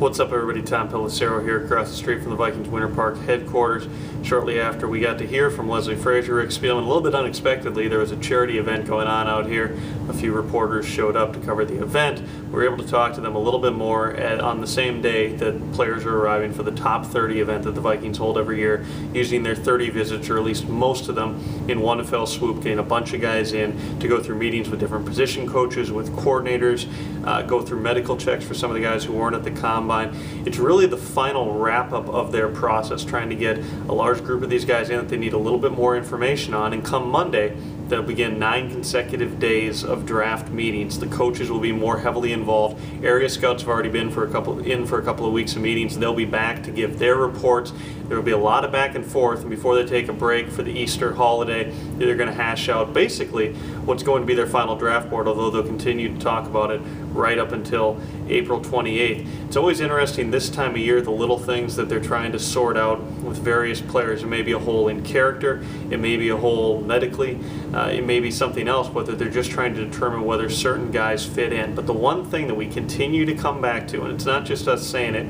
What's up, everybody? Tom Pelissero here, across the street from the Vikings Winter Park headquarters. Shortly after we got to hear from Leslie Frazier, Rick Spielman, a little bit unexpectedly, there was a charity event going on out here. A few reporters showed up to cover the event. We were able to talk to them a little bit more on the same day that players are arriving for the Top 30 event that the Vikings hold every year, using their 30 visits, or at least most of them, in one fell swoop, getting a bunch of guys in to go through meetings with different position coaches, with coordinators, go through medical checks for some of the guys who weren't at the combine. It's really the final wrap-up of their process, trying to get a large group of these guys in that they need a little bit more information on, and come Monday, they'll begin 9 consecutive days of draft meetings. The coaches will be more heavily involved. Area scouts have already been for a couple of weeks of meetings. They'll be back to give their reports. There will be a lot of back and forth, and before they take a break for the Easter holiday, they're going to hash out basically what's going to be their final draft board, although they'll continue to talk about it right up until April 28th. It's always interesting this time of year, the little things that they're trying to sort out with various players. It may be a hole in character, it may be a hole medically, it may be something else, but that they're just trying to determine whether certain guys fit in. But the one thing that we continue to come back to, and it's not just us saying it,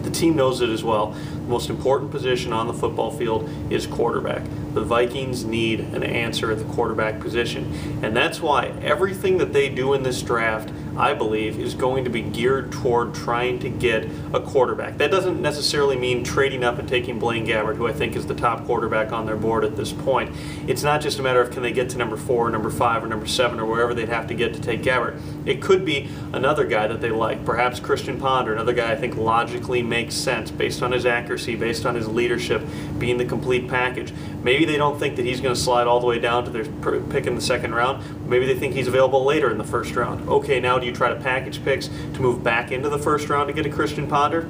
the team knows it as well, the most important position on the football field is quarterback. The Vikings need an answer at the quarterback position, and that's why everything that they do in this draft, I believe, is going to be geared toward trying to get a quarterback. That doesn't necessarily mean trading up and taking Blaine Gabbert, who I think is the top quarterback on their board at this point. It's not just a matter of can they get to number 4, number 5, or number 7, or wherever they'd have to get to take Gabbert. It could be another guy that they like, perhaps Christian Ponder, another guy I think logically makes sense based on his accuracy, based on his leadership, being the complete package. Maybe they don't think that he's going to slide all the way down to their pick in the second round. Maybe they think he's available later in the first round. Okay, now do you try to package picks to move back into the first round to get a Christian Ponder?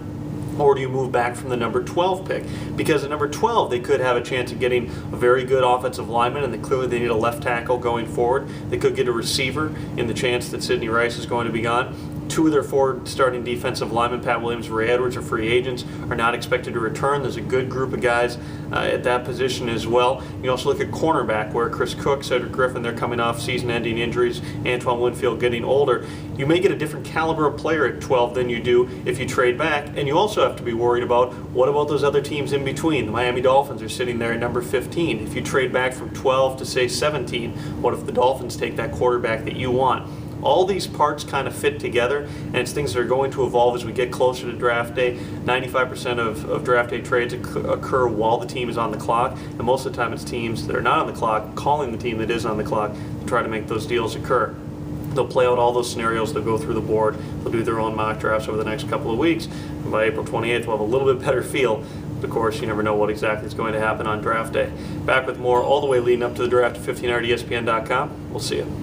Or do you move back from the number 12 pick? Because at number 12, they could have a chance of getting a very good offensive lineman, and clearly they need a left tackle going forward. They could get a receiver in the chance that Sidney Rice is going to be gone. 2 of their 4 starting defensive linemen, Pat Williams, Ray Edwards, are free agents, are not expected to return. There's a good group of guys at that position as well. You also look at cornerback, where Chris Cook, Cedric Griffin, they're coming off season-ending injuries, Antoine Winfield getting older. You may get a different caliber of player at 12 than you do if you trade back, and you also have to be worried about what about those other teams in between. The Miami Dolphins are sitting there at number 15. If you trade back from 12 to, say, 17, what if the Dolphins take that quarterback that you want? All these parts kind of fit together, and it's things that are going to evolve as we get closer to draft day. 95% of draft day trades occur while the team is on the clock, and most of the time it's teams that are not on the clock calling the team that is on the clock to try to make those deals occur. They'll play out all those scenarios, they'll go through the board, they'll do their own mock drafts over the next couple of weeks, and by April 28th we'll have a little bit better feel. Of course, you never know what exactly is going to happen on draft day. Back with more all the way leading up to the draft at 1500ESPN.com. We'll see you.